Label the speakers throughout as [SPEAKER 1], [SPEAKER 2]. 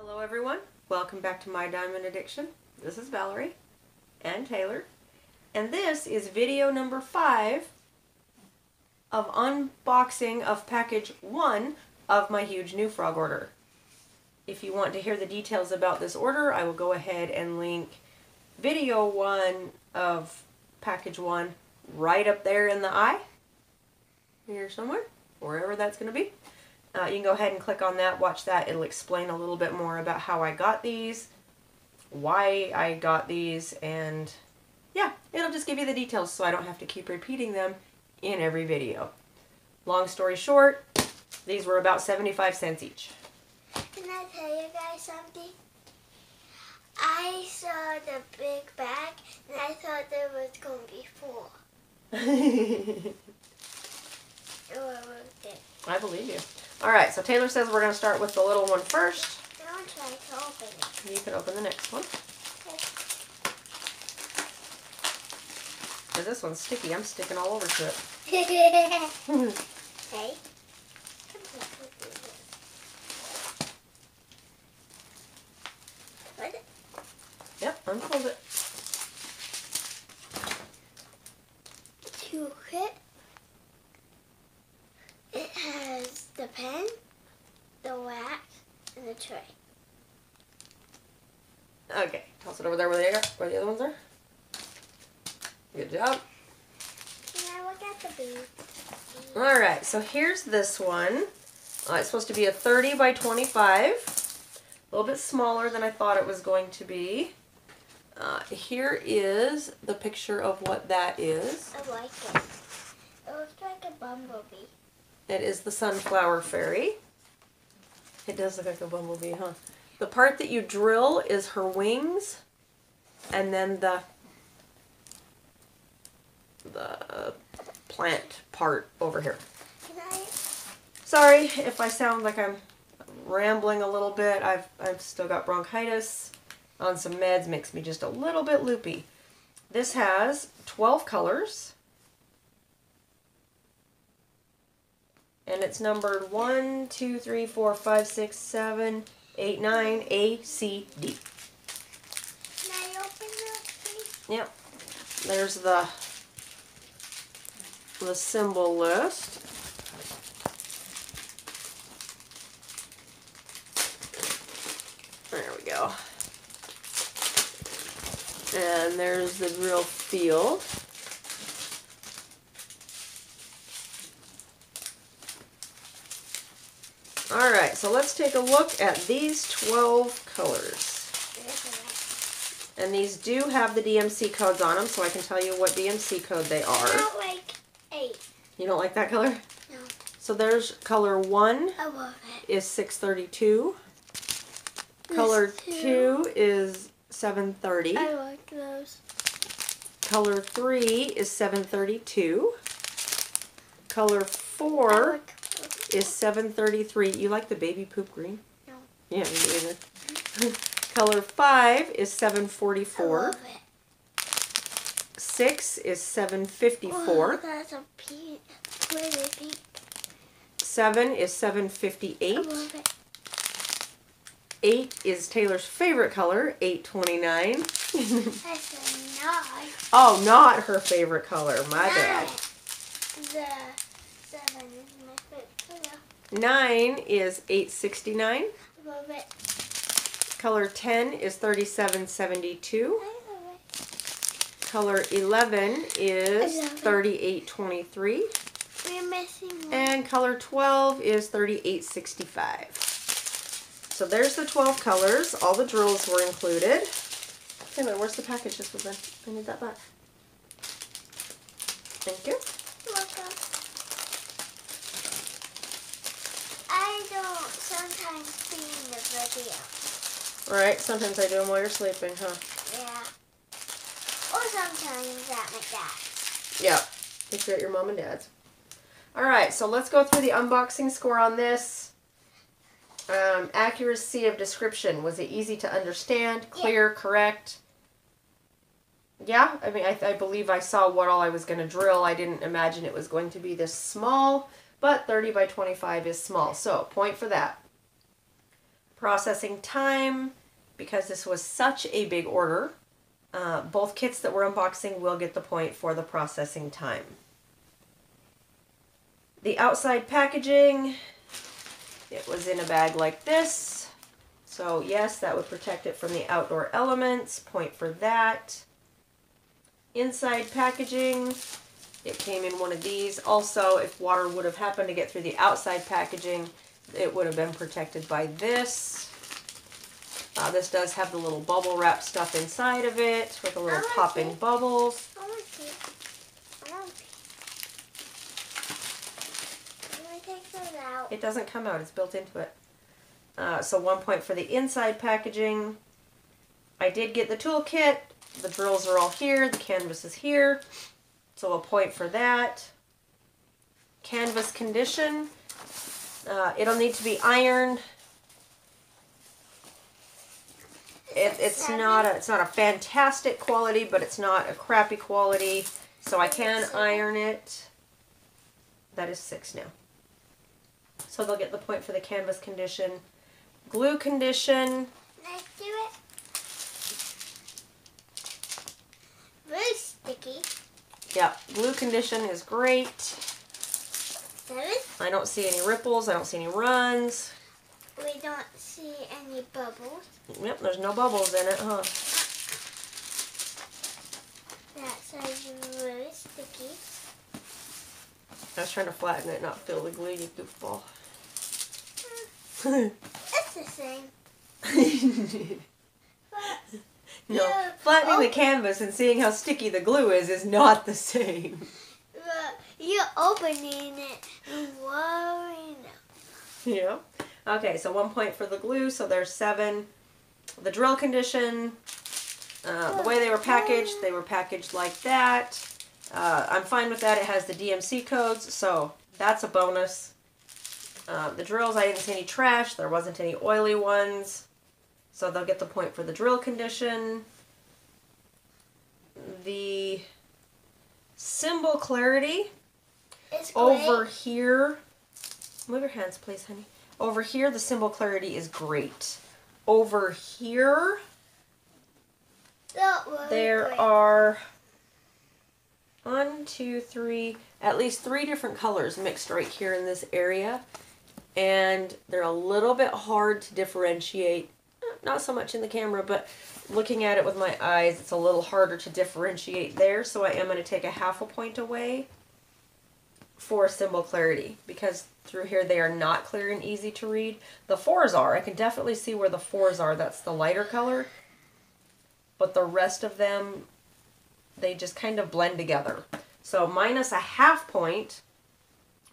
[SPEAKER 1] Hello everyone, welcome back to My Diamond Addiction. This is Valerie and Taylor, and this is video number 5 of unboxing of package 1 of my huge new frog order. If you want to hear the details about this order, I will go ahead and link video 1 of package 1 right up there in the eye, here somewhere, wherever that's going to be. You can go ahead and click on that, watch that. It'll explain a little bit more about how I got these, why I got these, and yeah, it'll just give you the details so I don't have to keep repeating them in every video. Long story short, these were about 75 cents each.
[SPEAKER 2] Can I tell you guys something? I saw the big bag and I thought there was going to be 4.
[SPEAKER 1] I believe you. Alright, so Taylor says we're going to start with the little one first.
[SPEAKER 2] I'll try to open it.
[SPEAKER 1] You can open the next one. Because this one's sticky. I'm sticking all over to it.
[SPEAKER 2] Hey. What?
[SPEAKER 1] Yep, unfold it.
[SPEAKER 2] Toolkit. It has the pen, the wax, and the tray.
[SPEAKER 1] Okay, toss it over there where the other ones are. Good job.
[SPEAKER 2] Can I look at the booth?
[SPEAKER 1] Alright, so here's this one. It's supposed to be a 30 by 25. A little bit smaller than I thought it was going to be. Here is the picture of what that is.
[SPEAKER 2] I like it. It looks like a bumblebee.
[SPEAKER 1] It is the sunflower fairy. It does look like a bumblebee, huh? The part that you drill is her wings, and then the plant part over here.
[SPEAKER 2] Can I?
[SPEAKER 1] Sorry if I sound like I'm rambling a little bit. I've still got bronchitis on some meds, makes me just a little bit loopy. This has 12 colors. And it's numbered 1, 2, 3, 4, 5, 6, 7, 8, 9, A, C, D.
[SPEAKER 2] Can I open this, please?
[SPEAKER 1] Yep. There's the symbol list. There we go. And there's the real field. Alright, so let's take a look at these 12 colors. And these do have the DMC codes on them, so I can tell you what DMC code they are.
[SPEAKER 2] I don't like 8.
[SPEAKER 1] You don't like that color?
[SPEAKER 2] No.
[SPEAKER 1] So there's color 1
[SPEAKER 2] I love it.
[SPEAKER 1] is 632. Color 2 is 730.
[SPEAKER 2] I like those.
[SPEAKER 1] Color 3 is 732. Color 4 is 733. You like the baby poop green?
[SPEAKER 2] No.
[SPEAKER 1] Yeah, me either. Color 5 is 744.
[SPEAKER 2] I love it.
[SPEAKER 1] 6 is 754.
[SPEAKER 2] Oh, that's a pink. Pretty pink.
[SPEAKER 1] 7 is 758.
[SPEAKER 2] I love it.
[SPEAKER 1] 8 is Taylor's favorite color, 829.
[SPEAKER 2] That's a 9.
[SPEAKER 1] Oh, not her favorite color. My bad.
[SPEAKER 2] The 7 is my favorite color.
[SPEAKER 1] 9 is 869.
[SPEAKER 2] I love it.
[SPEAKER 1] Color 10 is 3772.
[SPEAKER 2] I love it.
[SPEAKER 1] Color 11 is 3823.
[SPEAKER 2] We're missing one.
[SPEAKER 1] And color 12 is 3865. So there's the 12 colors. All the drills were included. Taylor, where's the package this was in? I need that back. Thank you.
[SPEAKER 2] You're welcome. I don't sometimes see in the video.
[SPEAKER 1] Alright, sometimes I do them while you're sleeping, huh?
[SPEAKER 2] Yeah. Or sometimes at my dad's.
[SPEAKER 1] Yeah. If you're at your mom and dad's. Alright, so let's go through the unboxing score on this. Accuracy of description. Was it easy to understand? Clear? Yeah. Correct? Yeah, I mean, I believe I saw what all I was going to drill. I didn't imagine it was going to be this small, but 30 by 25 is small, so point for that. Processing time, because this was such a big order, both kits that we're unboxing will get the point for the processing time. The outside packaging, it was in a bag like this. So yes, that would protect it from the outdoor elements. Point for that. Inside packaging, it came in one of these. Also, if water would have happened to get through the outside packaging, it would have been protected by this. This does have the little bubble wrap stuff inside of it with the little popping bubbles.
[SPEAKER 2] I want to. Let me take that out.
[SPEAKER 1] It doesn't come out, it's built into it. So 1 point for the inside packaging. I did get the toolkit. The drills are all here. The canvas is here. So a point for that. Canvas condition. It'll need to be ironed. It's not a fantastic quality, but it's not a crappy quality. So I can iron it. That is 6 now. So they'll get the point for the canvas condition. Glue condition.
[SPEAKER 2] Let's do it. Very sticky.
[SPEAKER 1] Yeah, glue condition is great.
[SPEAKER 2] 7.
[SPEAKER 1] I don't see any ripples. I don't see any runs.
[SPEAKER 2] We don't see any bubbles.
[SPEAKER 1] Yep, there's no bubbles in it, huh?
[SPEAKER 2] That side's really sticky.
[SPEAKER 1] I was trying to flatten it, not fill the glue, you goofball.
[SPEAKER 2] It's the same.
[SPEAKER 1] No, flattening the canvas and seeing how sticky the glue is not the same.
[SPEAKER 2] You're opening it and worrying.
[SPEAKER 1] Yeah. Okay, so 1 point for the glue, so there's 7. The drill condition, the way they were packaged like that. I'm fine with that. It has the DMC codes, so that's a bonus. The drills, I didn't see any trash. There wasn't any oily ones, so they'll get the point for the drill condition. The symbol clarity
[SPEAKER 2] It's
[SPEAKER 1] over here. Move your hands, please, honey. Over here, the symbol clarity is great. Over here, there are 1, 2, 3, at least 3 different colors mixed right here in this area. And they're a little bit hard to differentiate. Not so much in the camera, but looking at it with my eyes, it's a little harder to differentiate there. So I am going to take a half a point away for symbol clarity, because through here they are not clear and easy to read. The 4s are. I can definitely see where the 4s are. That's the lighter color. But the rest of them, they just kind of blend together. So minus a half point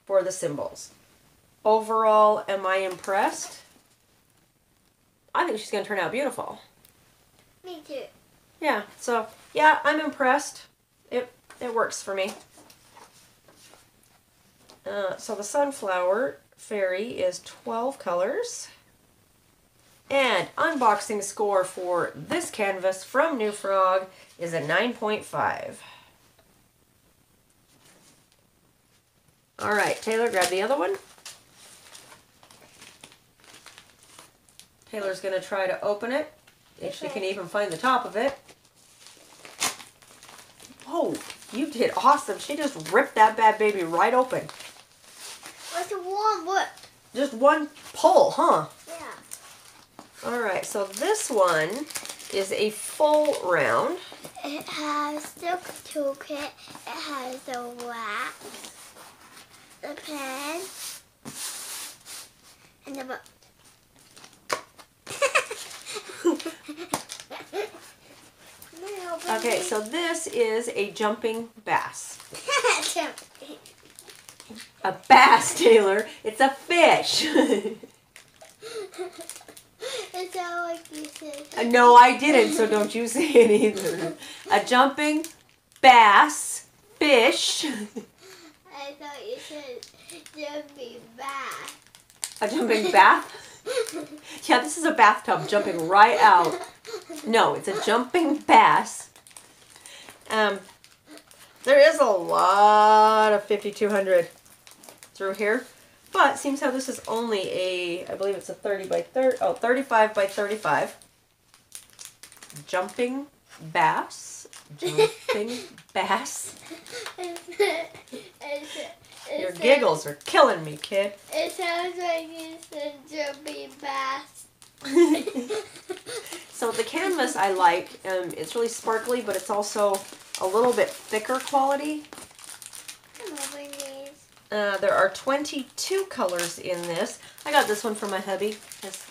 [SPEAKER 1] for the symbols. Overall, am I impressed? I think she's going to turn out beautiful.
[SPEAKER 2] Me too.
[SPEAKER 1] Yeah, so yeah, I'm impressed. It works for me. So the sunflower fairy is 12 colors. And unboxing score for this canvas from New Frog is a 9.5. Alright, Taylor, grab the other one. Taylor's going to try to open it, if she can even find the top of it. Oh, you did awesome. She just ripped that bad baby right open.
[SPEAKER 2] What's a warm whip?
[SPEAKER 1] Just one pull, huh?
[SPEAKER 2] Yeah.
[SPEAKER 1] Alright, so this one is a full round.
[SPEAKER 2] It has the toolkit, it has the wax, the pen, and the book.
[SPEAKER 1] Okay, so this is a jumping bass. A bass, Taylor. It's a fish.
[SPEAKER 2] It's all like you said.
[SPEAKER 1] No, I didn't, so don't you say it either. A jumping bass fish.
[SPEAKER 2] I thought you said jumping bath.
[SPEAKER 1] A jumping bath? Yeah, this is a bathtub jumping right out. No, it's a jumping bass. There is a lot of 5200 through here. But seems how this is only a, I believe it's a 35 by 35. Jumping bass. Jumping bass. Your giggles are killing me, kid.
[SPEAKER 2] It sounds like it's a jumping bass.
[SPEAKER 1] So the canvas I like, it's really sparkly, but it's also a little bit thicker quality.
[SPEAKER 2] I'm loving these.
[SPEAKER 1] There are 22 colors in this. I got this one for my hubby because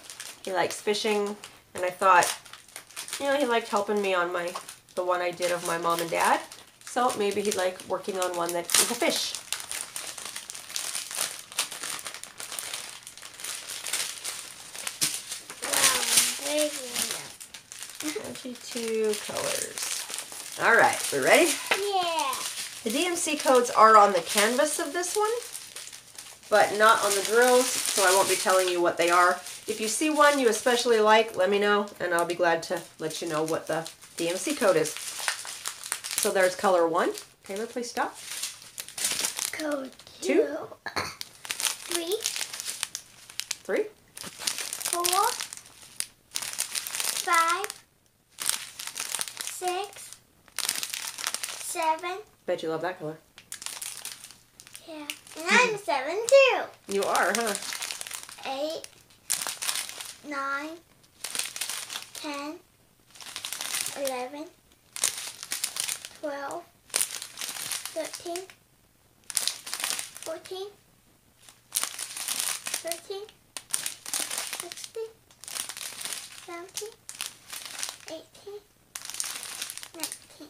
[SPEAKER 1] he likes fishing, and I thought, you know, he liked helping me on the one I did of my mom and dad. So maybe he'd like working on one that is a fish.
[SPEAKER 2] Wow, I'm big enough.
[SPEAKER 1] 22 colors. All right, we ready?
[SPEAKER 2] Yeah.
[SPEAKER 1] The DMC codes are on the canvas of this one, but not on the drills, so I won't be telling you what they are. If you see one you especially like, let me know, and I'll be glad to let you know what the DMC code is. So there's color 1. Taylor, please stop.
[SPEAKER 2] Code
[SPEAKER 1] 2.
[SPEAKER 2] 3.
[SPEAKER 1] 3.
[SPEAKER 2] 4. 5. 6. 7.
[SPEAKER 1] Bet you love that color.
[SPEAKER 2] Yeah. And I'm 7 too.
[SPEAKER 1] You are, huh?
[SPEAKER 2] 8. 9. 10. 11. 12. 13. 14. 13. 16. 17. 18. 19.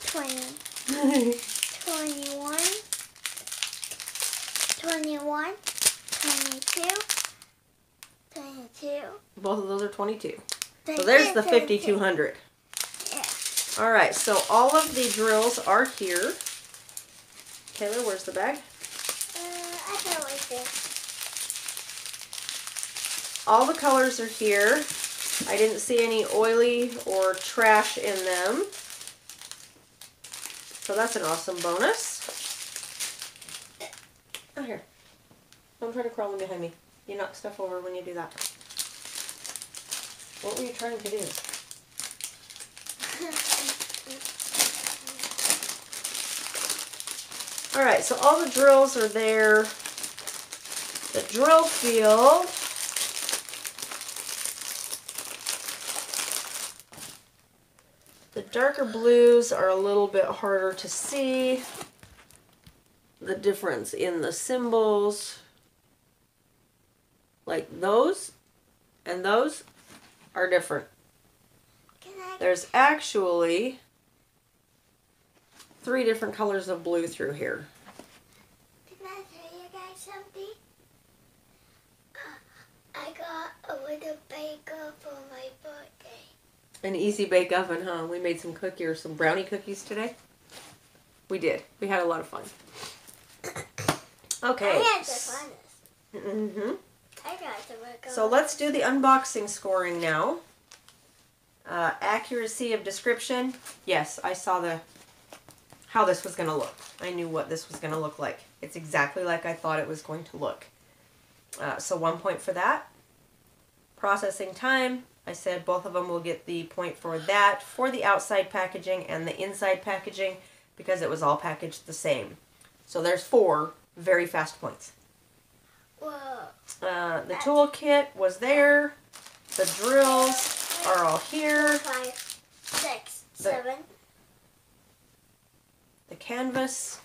[SPEAKER 2] 20. 21. 21. 22. 22.
[SPEAKER 1] Both of those are 22. So
[SPEAKER 2] 22,
[SPEAKER 1] there's the
[SPEAKER 2] 22.
[SPEAKER 1] 5200.
[SPEAKER 2] Yeah.
[SPEAKER 1] All right, so all of the drills are here. Taylor, where's the bag?
[SPEAKER 2] I feel like this.
[SPEAKER 1] All the colors are here. I didn't see any oily or trash in them. So that's an awesome bonus. Oh, here. Don't try to crawl in behind me. You knock stuff over when you do that. What were you trying to do? Alright, so all the drills are there. The drill field. The darker blues are a little bit harder to see. The difference in the symbols. Like those and those are different. There's actually 3 different colors of blue through here.
[SPEAKER 2] Can I tell you guys something? I got a little baker for my birthday.
[SPEAKER 1] An easy bake oven, huh? We made some some brownie cookies today. We did. We had a lot of fun. Okay.
[SPEAKER 2] I had the funnest.
[SPEAKER 1] Mm-hmm.
[SPEAKER 2] I got to work on.
[SPEAKER 1] So let's do the unboxing scoring now. Accuracy of description. Yes, I saw how this was going to look. I knew what this was going to look like. It's exactly like I thought it was going to look. So 1 point for that. Processing time. I said both of them will get the point for that, for the outside packaging and the inside packaging, because it was all packaged the same. So there's 4 very fast points.
[SPEAKER 2] Whoa.
[SPEAKER 1] The toolkit was there. The drills are all here.
[SPEAKER 2] 5, 6, 7.
[SPEAKER 1] The canvas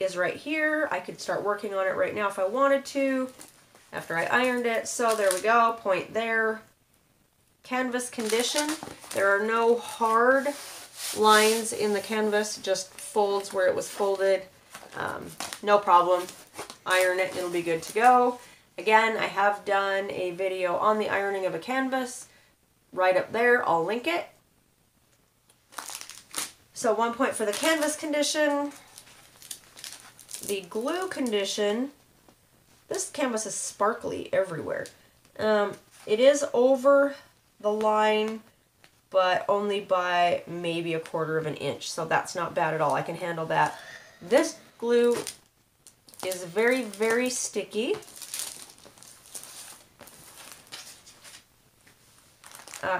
[SPEAKER 1] is right here. I could start working on it right now if I wanted to, after I ironed it. So there we go, point there. Canvas condition. There are no hard lines in the canvas, just folds where it was folded. No problem. Iron it, it'll be good to go. Again, I have done a video on the ironing of a canvas right up there. I'll link it. So 1 point for the canvas condition. The glue condition, this canvas is sparkly everywhere. It is over the line, but only by maybe 1/4 of an inch, so that's not bad at all. I can handle that. This glue is very, very sticky.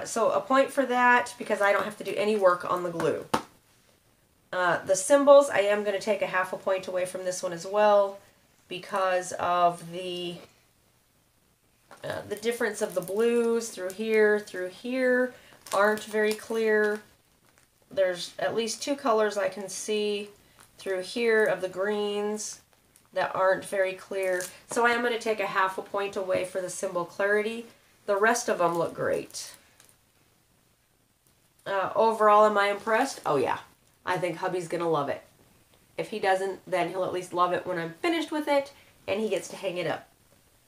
[SPEAKER 1] So a point for that because I don't have to do any work on the glue. The symbols, I am going to take a half a point away from this one as well because of the difference of the blues through here aren't very clear. There's at least two colors I can see through here of the greens that aren't very clear. So I am going to take a half a point away for the symbol clarity. The rest of them look great. Overall, am I impressed? Oh yeah. I think hubby's going to love it. If he doesn't, then he'll at least love it when I'm finished with it and he gets to hang it up.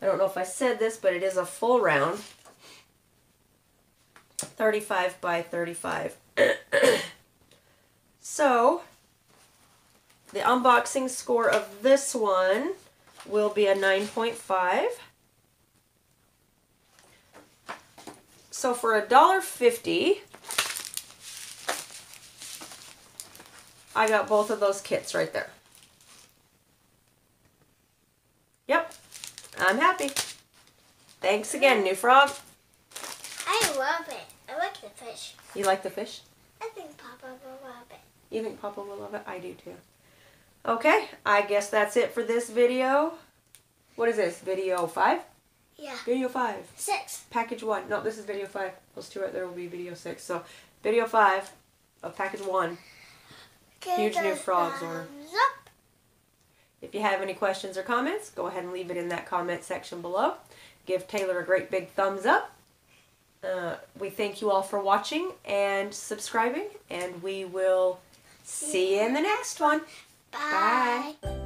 [SPEAKER 1] I don't know if I said this, but it is a full round. 35 by 35. So, the unboxing score of this one will be a 9.5. So for $1.50, I got both of those kits right there. Yep, I'm happy. Thanks again, New Frog.
[SPEAKER 2] I love it. I like the fish.
[SPEAKER 1] You like the fish?
[SPEAKER 2] I think Papa will love it.
[SPEAKER 1] You think Papa will love it? I do too. Okay, I guess that's it for this video. What is this? Video 5?
[SPEAKER 2] Yeah.
[SPEAKER 1] Video 5.
[SPEAKER 2] 6.
[SPEAKER 1] Package 1. No, this is video 5. Those two right there will be video 6. So, video 5 of package 1. Huge New Frogs order.
[SPEAKER 2] Up.
[SPEAKER 1] If you have any questions or comments, go ahead and leave it in that comment section below. Give Taylor a great big thumbs up. We thank you all for watching and subscribing, and we will see you in the next one.
[SPEAKER 2] Bye.
[SPEAKER 1] Bye.